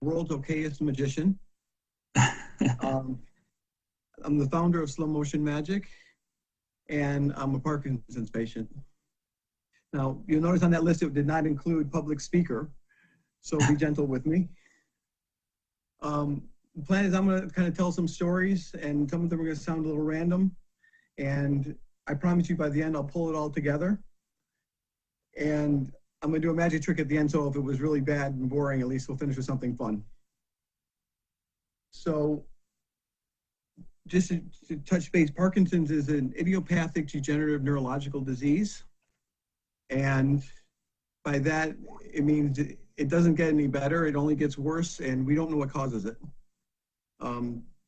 world's okayest magician. I'm the founder of Slow Motion Magic, and I'm a Parkinson's patient. Now, you'll notice on that list it did not include public speaker, so be gentle with me. The plan is I'm going to kind of tell some stories, and some of them are going to sound a little random, and I promise you by the end I'll pull it all together. And I'm going to do a magic trick at the end, so if it was really bad and boring, at least we'll finish with something fun. So just to touch base, Parkinson's is an idiopathic degenerative neurological disease. And by that, it means it doesn't get any better, it only gets worse, and we don't know what causes it.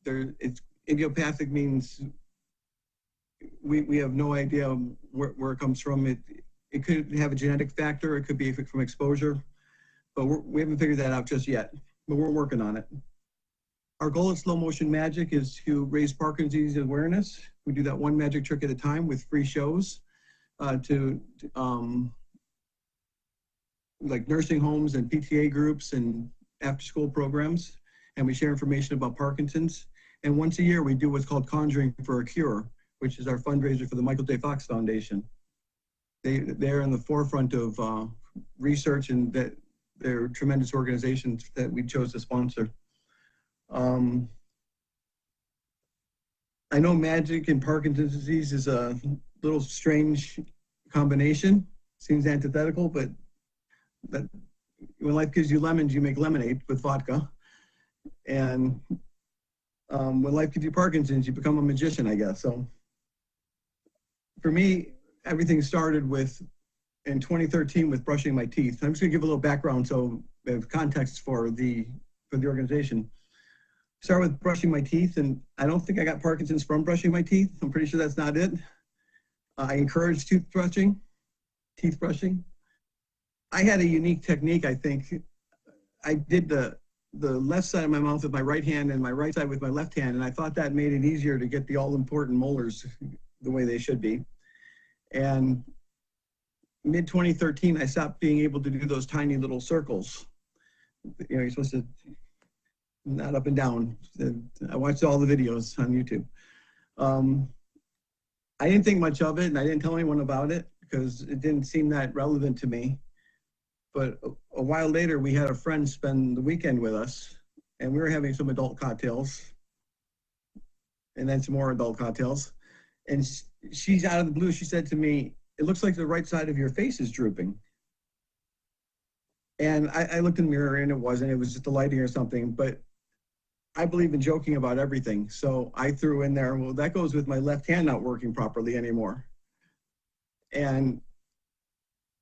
It's idiopathic means we have no idea where it comes from. It could have a genetic factor, it could be from exposure, but we haven't figured that out just yet, but we're working on it. Our goal at Slow Motion Magic is to raise Parkinson's awareness. We do that one magic trick at a time with free shows to like nursing homes and PTA groups and after school programs. And we share information about Parkinson's. And once a year, we do what's called Conjuring for a Cure, which is our fundraiser for the Michael J. Fox Foundation. They're in the forefront of research, and that they're tremendous organizations that we chose to sponsor. I know magic and Parkinson's disease is a little strange combination. Seems antithetical, but when life gives you lemons, you make lemonade with vodka. And when life gives you Parkinson's, you become a magician, I guess. So for me, everything started in 2013 with brushing my teeth. I'm just gonna give a little background so we have context for the organization. Start with brushing my teeth, and I don't think I got Parkinson's from brushing my teeth. I'm pretty sure that's not it. I encourage teeth brushing. I had a unique technique, I think. I did the left side of my mouth with my right hand and my right side with my left hand, and I thought that made it easier to get the all-important molars the way they should be. And mid-2013, I stopped being able to do those tiny little circles. You know, you're supposed to, not up and down. I watched all the videos on YouTube. I didn't think much of it, and I didn't tell anyone about it because it didn't seem that relevant to me. But a while later, we had a friend spend the weekend with us, and we were having some adult cocktails, and then some more adult cocktails. And she's out of the blue, she said to me, "It looks like the right side of your face is drooping." And I looked in the mirror, and it wasn't. It was just the lighting or something. But I believe in joking about everything. So I threw in there, well, that goes with my left hand not working properly anymore. And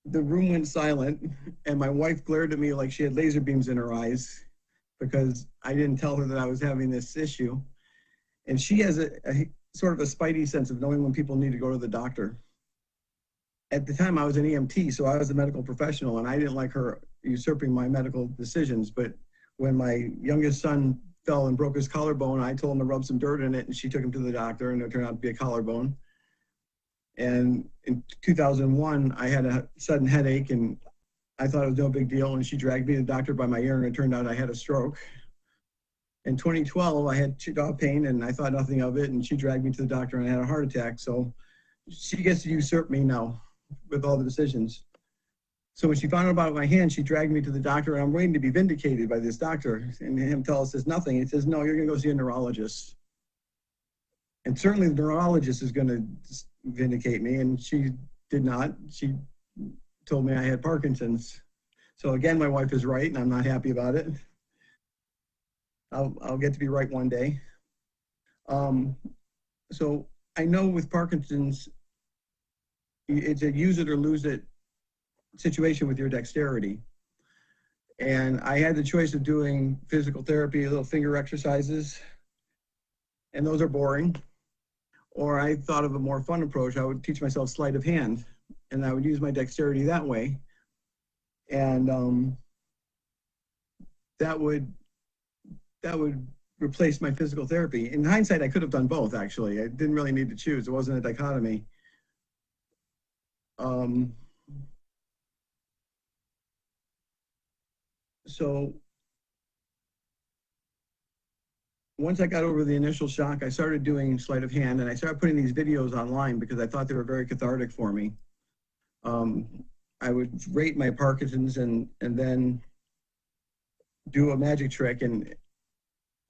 the room went silent, and my wife glared at me like she had laser beams in her eyes because I didn't tell her that I was having this issue. And she has a sort of a spidey sense of knowing when people need to go to the doctor. At the time, I was an EMT, so I was a medical professional, and I didn't like her usurping my medical decisions. But when my youngest son fell and broke his collarbone, I told him to rub some dirt in it, and she took him to the doctor, and it turned out to be a collarbone. And in 2001, I had a sudden headache, and I thought it was no big deal, and she dragged me to the doctor by my ear, and it turned out I had a stroke. In 2012, I had jaw pain, and I thought nothing of it, and she dragged me to the doctor, and I had a heart attack. So she gets to usurp me now with all the decisions. So when she found out about my hand, she dragged me to the doctor, and I'm waiting to be vindicated by this doctor. And him tell us there's nothing. He says, "No, you're going to go see a neurologist." And certainly the neurologist is going to vindicate me, and she did not. She told me I had Parkinson's. So again, my wife is right, and I'm not happy about it. I'll get to be right one day. So I know with Parkinson's, it's a use it or lose it situation with your dexterity. And I had the choice of doing physical therapy, little finger exercises, and those are boring. Or I thought of a more fun approach. I would teach myself sleight of hand, and I would use my dexterity that way. And that would replace my physical therapy. In hindsight, I could have done both, actually. I didn't really need to choose. It wasn't a dichotomy. So once I got over the initial shock, I started doing sleight of hand, and I started putting these videos online because I thought they were very cathartic for me. I would rate my Parkinson's and then do a magic trick, and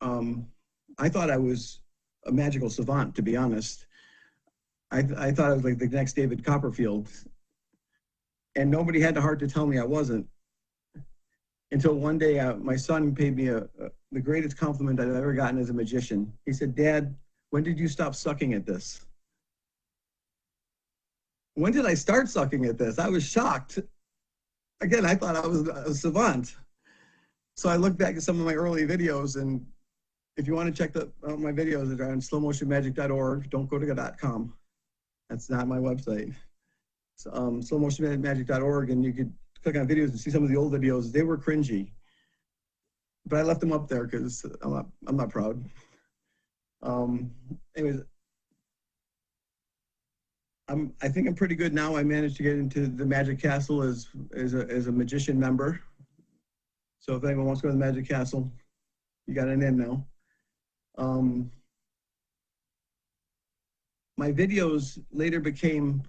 I thought I was a magical savant, to be honest. I thought I was like the next David Copperfield, and nobody had the heart to tell me I wasn't. Until one day, my son paid me the greatest compliment I've ever gotten as a magician. He said, "Dad, when did you stop sucking at this?" When did I start sucking at this? I was shocked. Again, I thought I was a savant. So I looked back at some of my early videos, and if you want to check my videos, they're on slowmotionmagic.org. Don't go to .com. That's not my website. It's slowmotionmagic.org, and you could click on videos and see some of the old videos. They were cringy, but I left them up there because I'm not proud. Anyways, I think I'm pretty good now. I managed to get into the Magic Castle as a magician member. So if anyone wants to go to the Magic Castle, you got an in now. My videos later became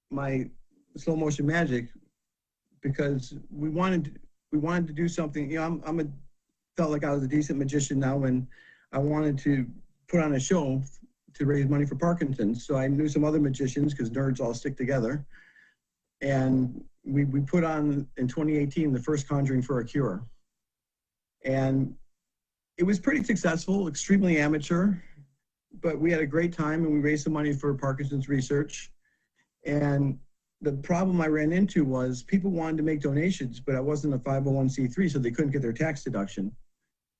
my slow motion magic because we wanted to do something. You know, felt like I was a decent magician now, and I wanted to put on a show to raise money for Parkinson's. So I knew some other magicians because nerds all stick together, and we put on in 2018 the first Conjuring for a Cure, and it was pretty successful, extremely amateur, but we had a great time, and we raised some money for Parkinson's research. And the problem I ran into was people wanted to make donations, but I wasn't a 501c3, so they couldn't get their tax deduction.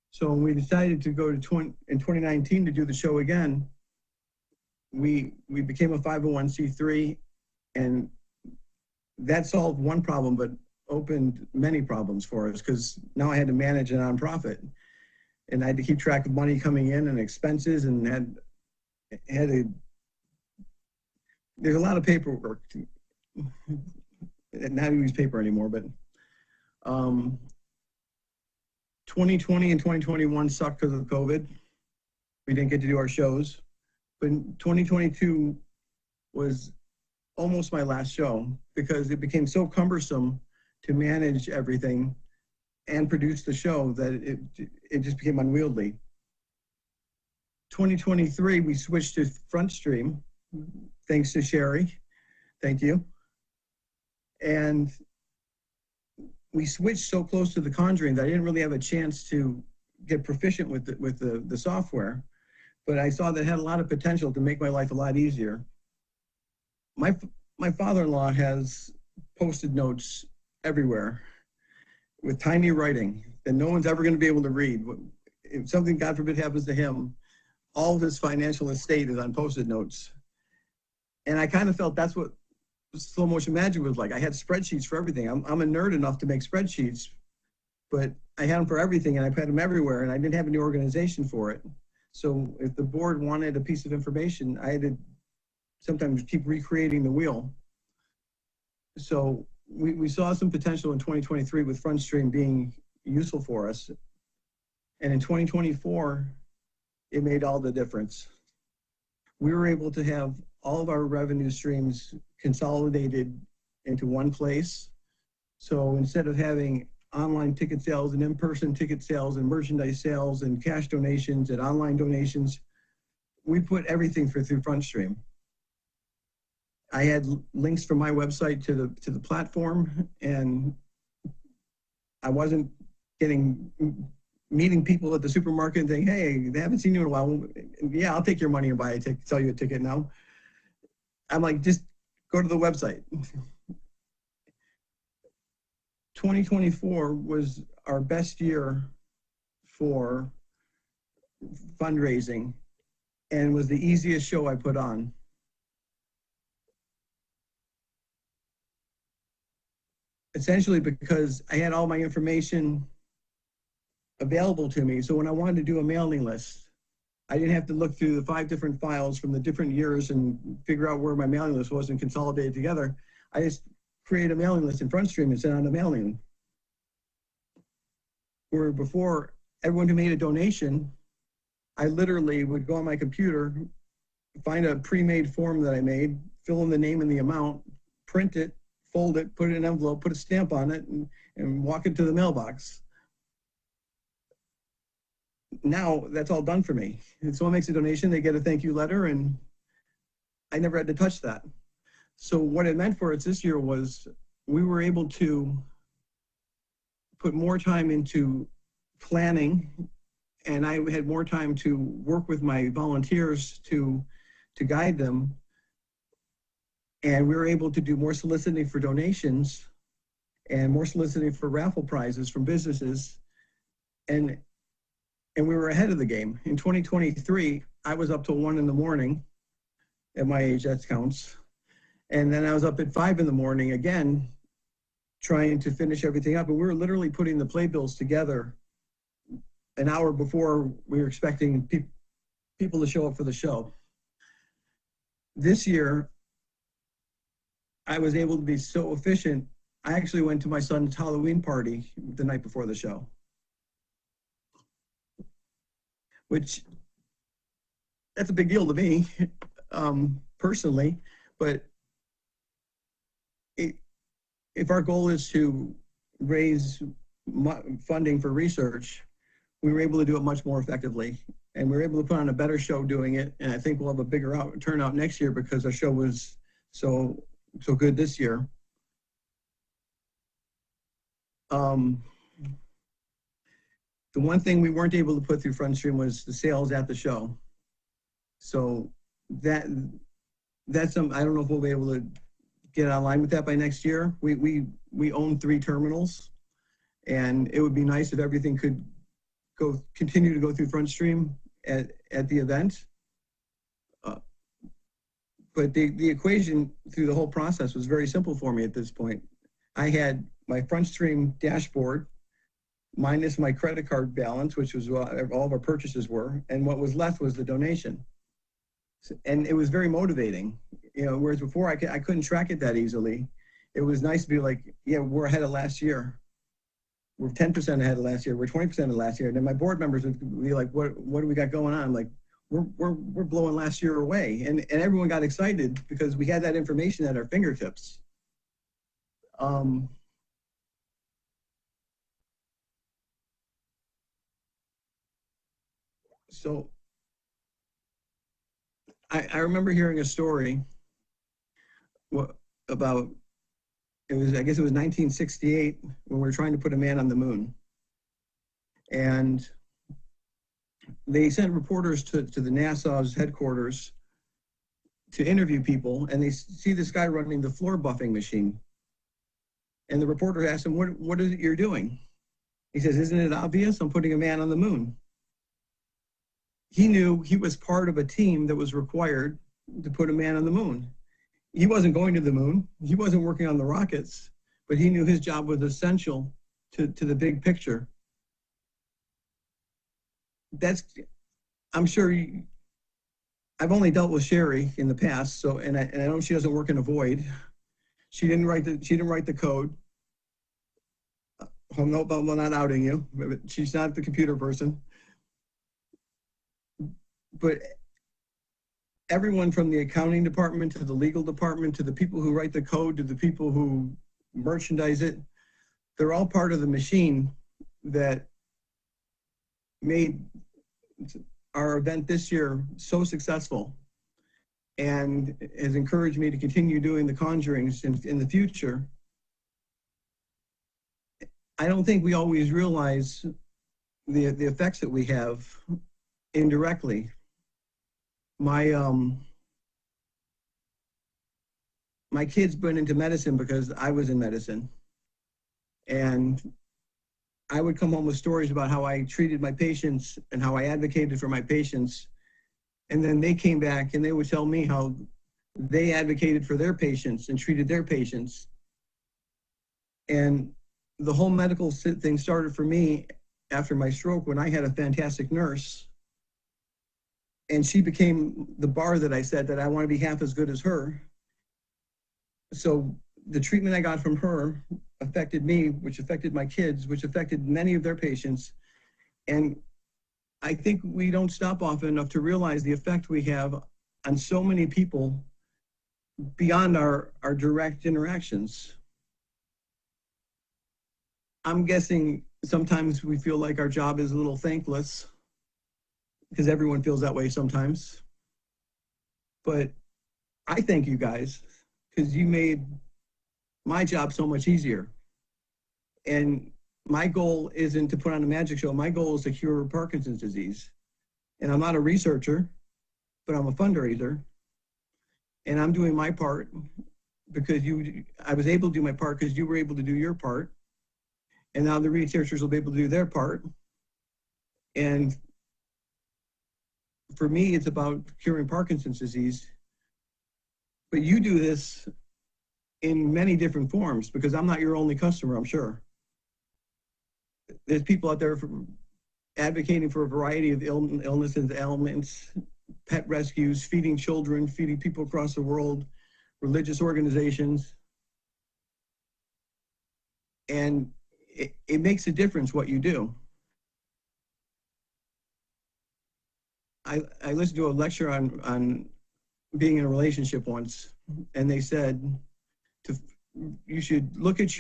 So when we decided to go in 2019 to do the show again, we became a 501c3, and that solved one problem, but opened many problems for us because now I had to manage a nonprofit, and I had to keep track of money coming in and expenses, and there's a lot of paperwork. Not use paper anymore, but 2020 and 2021 sucked because of COVID. We didn't get to do our shows, but 2022 was almost my last show because it became so cumbersome to manage everything and produce the show that it just became unwieldy. 2023, we switched to Frontstream, thanks to Sherry. Thank you. And we switched so close to the Conjuring that I didn't really have a chance to get proficient with the software, but I saw that it had a lot of potential to make my life a lot easier. My father-in-law has Post-it notes everywhere with tiny writing that no one's ever going to be able to read. If something, God forbid, happens to him, all of his financial estate is on Post-it notes. And I kind of felt that's what slow motion magic was like. I had spreadsheets for everything. I'm a nerd enough to make spreadsheets, but I had them for everything, and I put them everywhere, and I didn't have any organization for it. So if the board wanted a piece of information, I had to sometimes keep recreating the wheel. So we saw some potential in 2023 with Frontstream being useful for us. And in 2024, it made all the difference. We were able to have all of our revenue streams consolidated into one place. So instead of having online ticket sales and in-person ticket sales and merchandise sales and cash donations and online donations, we put everything through Frontstream. I had links from my website to the platform, and I wasn't meeting people at the supermarket and saying, "Hey, they haven't seen you in a while. Yeah, I'll take your money and buy a ticket, sell you a ticket now." I'm like, just go to the website. 2024 was our best year for fundraising and was the easiest show I put on. Essentially because I had all my information available to me. So when I wanted to do a mailing list, I didn't have to look through the 5 different files from the different years and figure out where my mailing list was and consolidate it together. I just create a mailing list in Frontstream and send out a mailing. Where before, everyone who made a donation I literally would go on my computer, find a pre-made form that I made, fill in the name and the amount, print it, fold it, put it in an envelope, put a stamp on it, and walk it to the mailbox. Now that's all done for me. If someone makes a donation, they get a thank you letter, and I never had to touch that. So what it meant for us this year was we were able to put more time into planning, and I had more time to work with my volunteers to guide them. And we were able to do more soliciting for donations and more soliciting for raffle prizes from businesses. And we were ahead of the game. In 2023, I was up till 1 a.m. at my age, that counts. And then I was up at 5 a.m. again, trying to finish everything up. And we were literally putting the playbills together an hour before we were expecting people to show up for the show. This year, I was able to be so efficient. I actually went to my son's Halloween party the night before the show, which that's a big deal to me personally. But if our goal is to raise funding for research, we were able to do it much more effectively. And we were able to put on a better show doing it. And I think we'll have a bigger turnout next year because our show was so good this year. The one thing we weren't able to put through Frontstream was the sales at the show. So that's some, I don't know if we'll be able to get online with that by next year. We own 3 terminals, and it would be nice if everything could continue to go through Frontstream at the event. But the equation through the whole process was very simple for me at this point. I had my Frontstream dashboard minus my credit card balance, which was what all of our purchases were, and what was left was the donation. And it was very motivating, whereas before I couldn't track it that easily. It was nice to be like, yeah, we're ahead of last year. We're 10% ahead of last year. We're 20% of last year. And then my board members would be like, what do we got going on? I'm like, we're blowing last year away. And everyone got excited because we had that information at our fingertips. So I remember hearing a story about, I guess it was 1968 when we were trying to put a man on the moon. And they sent reporters to the NASA's headquarters to interview people, and they see this guy running the floor buffing machine. And the reporter asked him, what is it you're doing? He says, isn't it obvious? I'm putting a man on the moon. He knew he was part of a team that was required to put a man on the moon. He wasn't going to the moon. He wasn't working on the rockets, but he knew his job was essential to the big picture. I'm sure I've only dealt with Sherry in the past, so and I know she doesn't work in a void. She didn't write the code. Oh, no, I'm not outing you. She's not the computer person. But everyone from the accounting department to the legal department to the people who write the code to the people who merchandise it, they're all part of the machine that made our event this year so successful and has encouraged me to continue doing the conjurings in the future. I don't think we always realize the effects that we have indirectly. My kid's been into medicine because I was in medicine. And I would come home with stories about how I treated my patients and how I advocated for my patients. And then they came back and they would tell me how they advocated for their patients and treated their patients. And the whole medical thing started for me after my stroke when I had a fantastic nurse. And she became the bar that I said that I want to be half as good as her. So the treatment I got from her affected me, which affected my kids, which affected many of their patients. And I think we don't stop often enough to realize the effect we have on so many people beyond our direct interactions. I'm guessing sometimes we feel like our job is a little thankless because everyone feels that way sometimes. But I thank you guys because you made my job so much easier. And my goal isn't to put on a magic show. My goal is to cure Parkinson's disease. And I'm not a researcher, but I'm a fundraiser. And I'm doing my part because I was able to do my part because you were able to do your part. And now the researchers will be able to do their part. And for me, it's about curing Parkinson's disease. But you do this in many different forms because I'm not your only customer, I'm sure. There's people out there advocating for a variety of illnesses, ailments, pet rescues, feeding children, feeding people across the world, religious organizations. And it makes a difference what you do. I listened to a lecture on being in a relationship once, and they said you should look at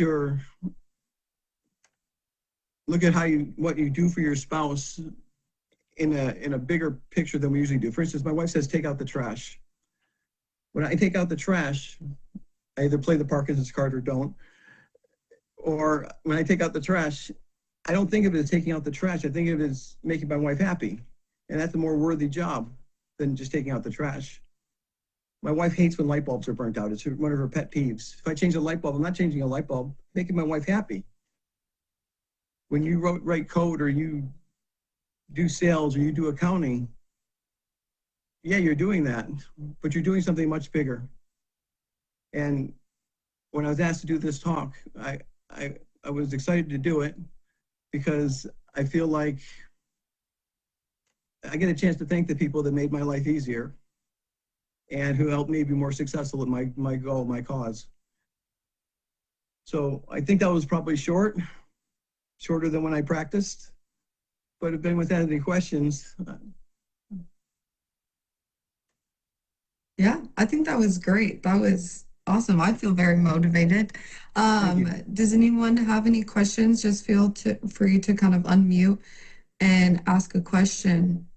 what you do for your spouse in a bigger picture than we usually do. For instance, my wife says, take out the trash. When I take out the trash, I either play the Parkinson's card or don't. Or when I take out the trash, I don't think of it as taking out the trash. I think of it as making my wife happy. And that's a more worthy job than just taking out the trash. My wife hates when light bulbs are burnt out. It's one of her pet peeves. If I change a light bulb, I'm not changing a light bulb, making my wife happy. When you write code or you do sales or you do accounting, yeah, you're doing that, but you're doing something much bigger. And when I was asked to do this talk, I was excited to do it because I feel like I get a chance to thank the people that made my life easier and who helped me be more successful at my goal, my cause. So I think that was probably shorter than when I practiced. But if anyone has any questions. Yeah, I think that was great. That was awesome. I feel very motivated. Does anyone have any questions? Just feel free to kind of unmute and ask a question.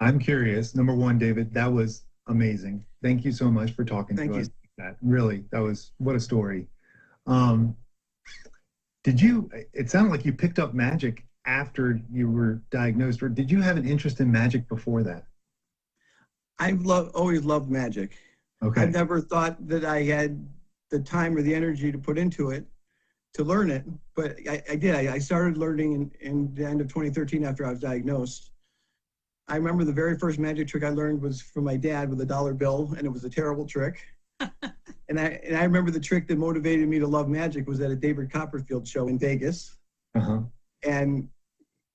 I'm curious. Number one, David, that was amazing. Thank you so much for talking Thank to you. us. That really, that was what a story. Um, did you? It sounded like you picked up magic after you were diagnosed, or did you have an interest in magic before that? I've always loved magic. I've Okay. never thought that I had the time or the energy to put into it to learn it, but I did. I started learning in the end of 2013 after I was diagnosed. I remember the very first magic trick I learned was from my dad with a dollar bill, and it was a terrible trick. And I remember the trick that motivated me to love magic was at a David Copperfield show in Vegas. Uh-huh. And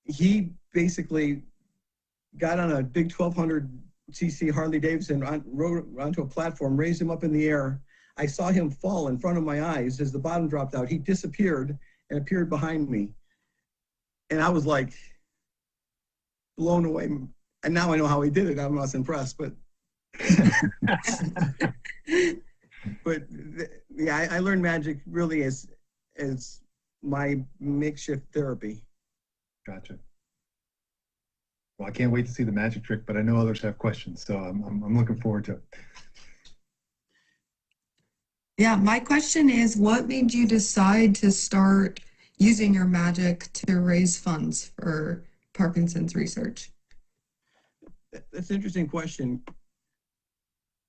he basically got on a big 1200cc Harley Davidson, rode onto a platform, raised him up in the air. I saw him fall in front of my eyes as the bottom dropped out. He disappeared and appeared behind me. And I was like blown away. And now I know how he did it. I'm less impressed, but but yeah, I learned magic really as my makeshift therapy. Gotcha. Well, I can't wait to see the magic trick, but I know others have questions, so I'm looking forward to it. Yeah, my question is, what made you decide to start using your magic to raise funds for Parkinson's research? That's an interesting question.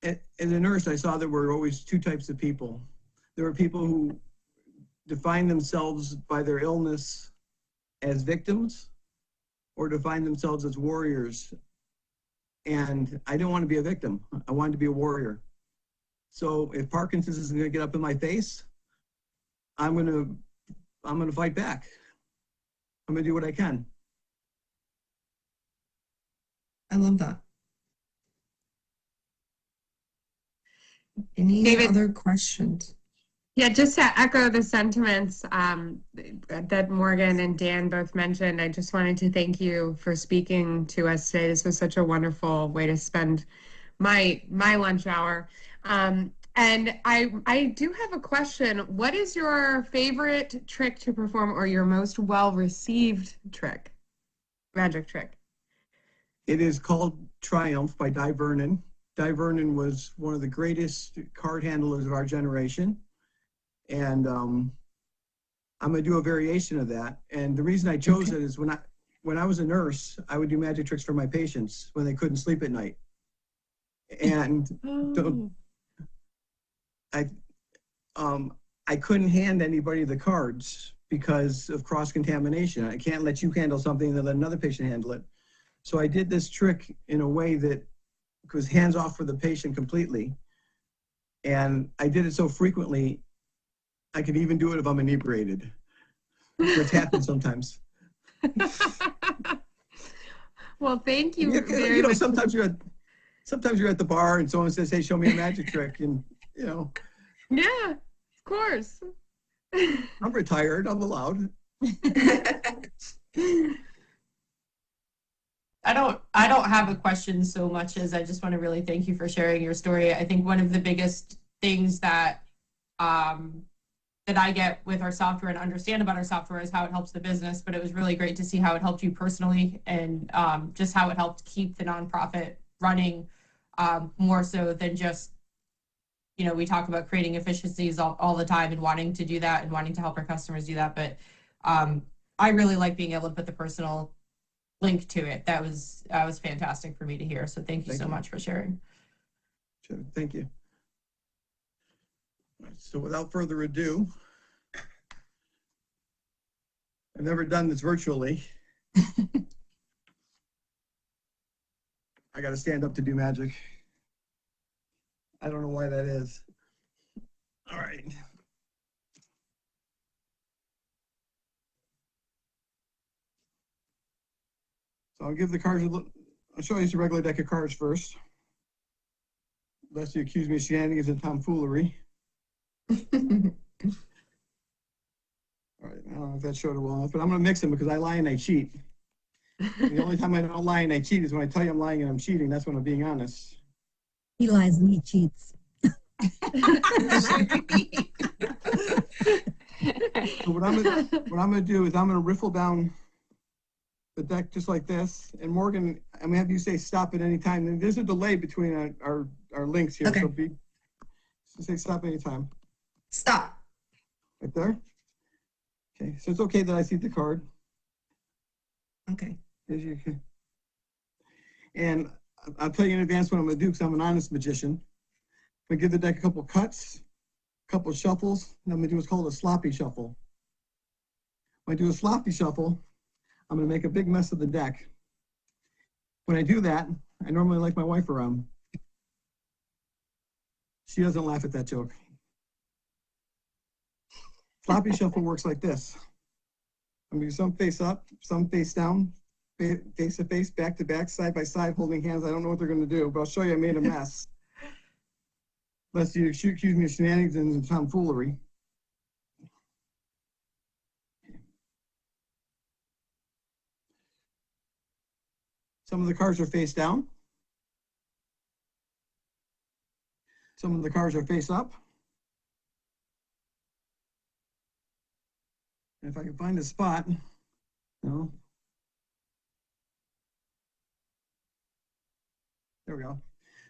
As a nurse, I saw there were always two types of people. There were people who define themselves by their illness as victims or define themselves as warriors. And I didn't want to be a victim. I wanted to be a warrior. So if Parkinson's is going to get up in my face, I'm going to fight back. I'm going to do what I can. I love that. Any David, other questions? Yeah, just to echo the sentiments that Morgan and Dan both mentioned, I just wanted to thank you for speaking to us today. This was such a wonderful way to spend my lunch hour. And I do have a question. What is your favorite trick to perform or your most well-received trick, magic trick? It is called Triumph by Di Vernon. Di Vernon was one of the greatest card handlers of our generation. And I'm going to do a variation of that. And the reason I chose it is when I was a nurse, I would do magic tricks for my patients when they couldn't sleep at night. And I couldn't hand anybody the cards because of cross-contamination. I can't let you handle something and then let another patient handle it. So I did this trick in a way that was hands off for the patient completely. And I did it so frequently, I could even do it if I'm inebriated, which happens sometimes. Well, thank you very you know, much. sometimes you're at the bar and someone says, "Hey, show me a magic trick," and you know. Yeah, of course. I'm retired. I'm allowed. I don't have a question so much as I just want to really thank you for sharing your story. I think one of the biggest things that that I get with our software and understand about our software is how it helps the business, but it was really great to see how it helped you personally and just how it helped keep the nonprofit running more so than just, you know, we talk about creating efficiencies all the time and wanting to do that and wanting to help our customers do that. But I really like being able to put the personal link to it. That was fantastic for me to hear. So thank you so much for sharing. Sure, thank you. So without further ado, I've never done this virtually. I got to stand up to do magic. I don't know why that is. All right. So I'll give the cards a look. I'll show you the regular deck of cards first. Lest you accuse me of shenanigans and tomfoolery. All right, I don't know if that showed it well enough, but I'm going to mix them because I lie and I cheat. And the only time I don't lie and I cheat is when I tell you I'm lying and I'm cheating. That's when I'm being honest. He lies and he cheats. So what I'm going to do is I'm going to riffle down the deck just like this. And Morgan, I'm going to have you say stop at any time. And there's a delay between our links here. Okay. So say stop anytime. Stop. Right there. Okay, so it's okay that I see the card. Okay. And I'll tell you in advance what I'm going to do because I'm an honest magician. I'm going to give the deck a couple cuts, a couple shuffles, and I'm going to do what's called a sloppy shuffle. When I do a sloppy shuffle, I'm going to make a big mess of the deck. When I do that, I normally like my wife around. She doesn't laugh at that joke. Sloppy shuffle works like this. I'm going to do some face up, some face down, face to face, back to back, side by side, holding hands. I don't know what they're going to do, but I'll show you I made a mess. Lest you accuse me of shenanigans and tomfoolery. Some of the cards are face down. Some of the cards are face up. And if I can find a spot, no. There we go.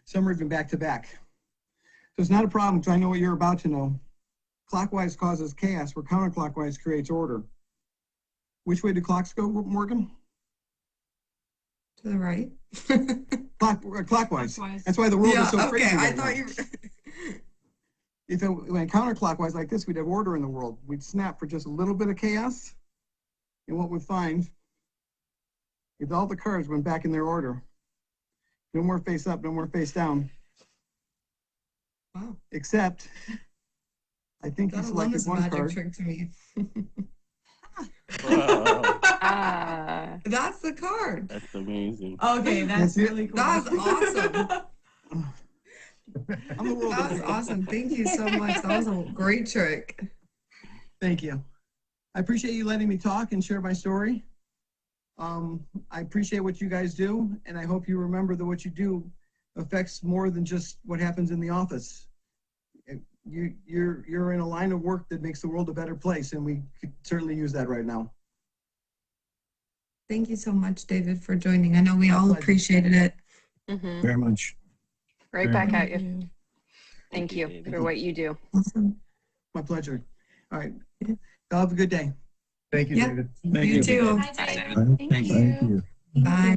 Some are even back to back. So it's not a problem because I know what you're about to know. Clockwise causes chaos where counterclockwise creates order. Which way do clocks go, Morgan? To the right. Clockwise. That's why the world is so crazy. Okay, I right thought now. you. If it went counterclockwise like this, we'd have order in the world. We'd snap for just a little bit of chaos. And what we'd find is all the cards went back in their order. No more face up, no more face down. Wow. Except, I think you selected one magic card. trick to me. Ah. That's the card. That's amazing. Okay, that's really cool. That's awesome. I'm the world. That was awesome. Thank you so much. That was a great trick. Thank you. I appreciate you letting me talk and share my story. I appreciate what you guys do, and I hope you remember that what you do affects more than just what happens in the office. You're in a line of work that makes the world a better place, and we could certainly use that right now. Thank you so much, David, for joining. I know we My all pleasure. appreciated it. Very much. Right Very back much. at you. Thank you David. for what you do. Awesome. My pleasure. All right. Y'all have a good day. Thank you, Yeah. David. Thank You you. too. Bye. Thank you. Bye.